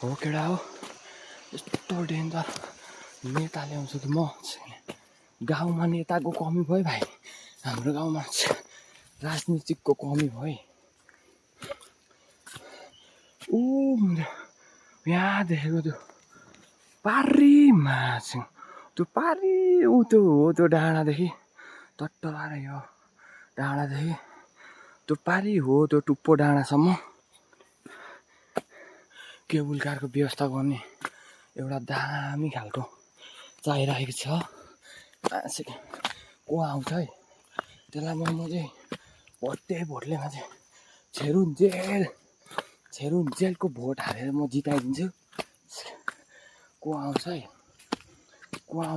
हो केटा हो यस्तो डेन्जर नेता ल्याउँछु कि म गाउँमा नेताको कमी भयो भाइ हाम्रो गाउँमा राजनीतिकको कमी भयो ऊ यहाँ देखेको त्यो पारीमा त्यो पारी ऊ त्यो हो त्यो डाँडादेखि टट्टलाएर यो डाँडादेखि त्यो पारी हो त्यो टुप्पो डाँडासम्म केबुल कारको व्यवस्था गर्ने एउटा दामी खालको चाहिरहेको छ मान्छे को आउँछ है त्यसलाई म चाहिँ भोटले चाहिँ छेरुन्जेलको भोट हालेर म जिताइदिन्छु को आउँछ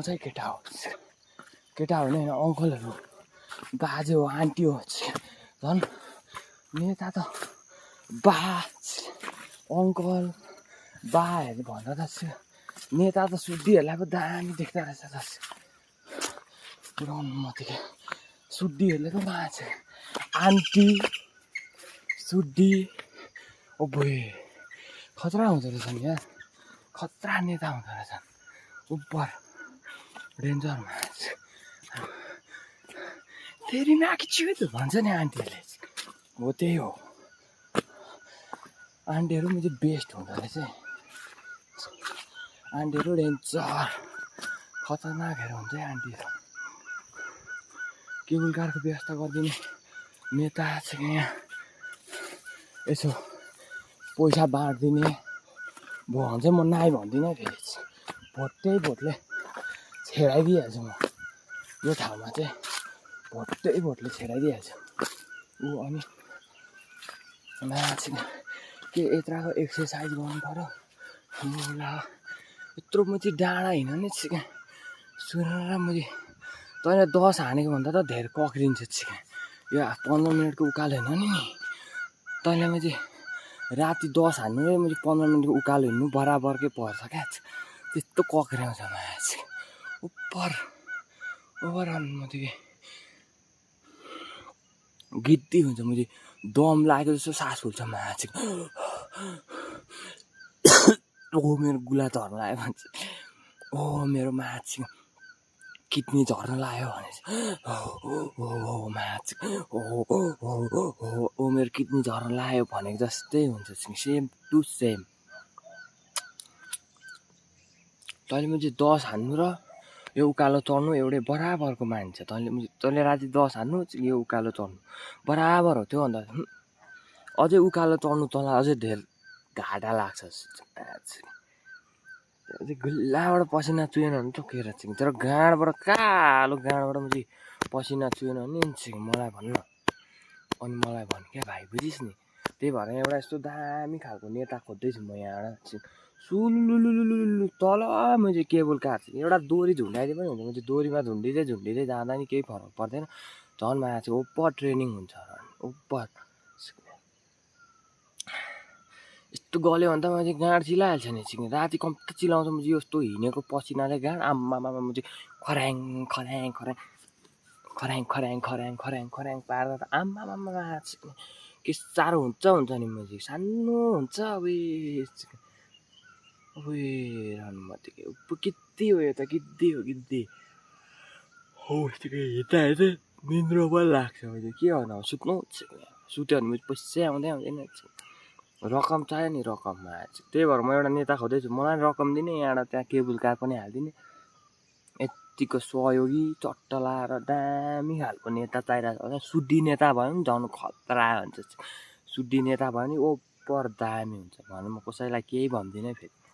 है केटा हो नि होइन अङ्कलहरू बाजे हो आन्टी हो झन् नेता त बा अङ्कल बाहरू भन्दा त नेता त सुड्डीहरूलाई पो दामी देख्दो रहेछ त पुराउनु मतिकै सुड्डीहरूले त मान्छे आन्टी सुड्डी ओ बोय खतरा हुँदो रहेछ नि यार खतरा नेता हुँदो रहेछ उपर डेन्जर मान्छे तेरी माकी चियो भन्छ नि आन्टीहरूले हो त्यही हो आन्टीहरू चाहिँ बेस्ट हुँदो रहेछ आन्टीहरू डेन्जर खतरनाकहरू हुन्छ है आन्टीहरू केबुल कारको व्यवस्था गरिदिने नेता चाहिँ यहाँ यसो पैसा बाँडिदिने भयो भने चाहिँ म नाइ भन्दिनँ फेरि भोटले छेडाइदिइहाल्छु म यो ठाउँमा चाहिँ भोटले छेडाइदिइहाल्छु ऊ अनि मान्छे के यत्रको एक्सर्साइज गर्नु पर्यो ल यत्रो म चाहिँ डाँडा हिँड्ने सुन र मैले तैँले 10 हानेको भन्दा त धेरै कक्रिन्छ यो 15 मिनटको उकालो हिँड्नु नि तैँले मैले राति 10 हान्नु र मैले 15 मिनटको उकालो हिँड्नु बराबरकै पर्छ क्या त्यस्तो कक्रियाउँछ मान्छे उपर म त्यो गिद्दी हुन्छ मैले दम लागेको जस्तो सास फुल्छ मान्छे ओ मेरो गुला झर्न लाग्यो भन्छ ओ मेरो माछी किडनी झर्न लाग्यो भने ओ माछी ओ मेरो किडनी झर्न लाग्यो भनेको जस्तै हुन्छ सेम टु सेम तैँले मैले 10 हान्नु र यो उकालो चढ्नु एउटै बराबरको मान्छ तैँले राति 10 हान्नु यो उकालो चढ्नु बराबर हो त्यो अन्त अझै उकालो चढ्नु तँलाई अझै धेरै घाटा लाग्छ अझै गुल्लाबाट पसिना चुहेन भने टोकेर तर गाँडबाट कालो गाँडबाट मैले पसिना चुहेन भने मलाई भन्न अनि मलाई भन् क्या भाइ बुझिस् नि त्यही भएर एउटा यस्तो दामी खालको नेता खोज्दैछु म यहाँबाट सुलुलुलुलुलु तल मैले केबुल कार एउटा दोरी झुन्डाइदिए पनि हुन्छ मैले दोरीमा झुन्डिँदै जाँदा नि केही फरक पर्दैन झन् मान्छे उपर ट्रेनिङ हुन्छ उपर यस्तो गल्यो भने त मैले गाँड चिलाइहाल्छ नि राति कम्ती चिलाउँछ मैले यस्तो हिँडेको पसिनाले गाँड आम्मामा मैले खर्याङ पार्दा त आम्मामा के साह्रो हुन्छ नि मैले सानो हुन्छ गिद्दी हो यो त गिद्दी हो हिँड्दा निन्द्रो पनि लाग्छ मैले के गर्नु अब सुत्यो भने पैसै आउँदैन रकम चाहियो नि रकममा त्यही भएर म एउटा नेता खोज्दैछु मलाई रकम दिने यहाँबाट त्यहाँ केबुल कार पनि हालिदिने यत्तिको सहयोगी चट्ट लाएर दामी खालको नेता चाहिरहेको छ सुड्डी नेता भयो नि झन् खतरा हुन्छ सुड्डी नेता भयो नि ओपर दामी हुन्छ भने म कसैलाई केही भन्दिनँ फेरि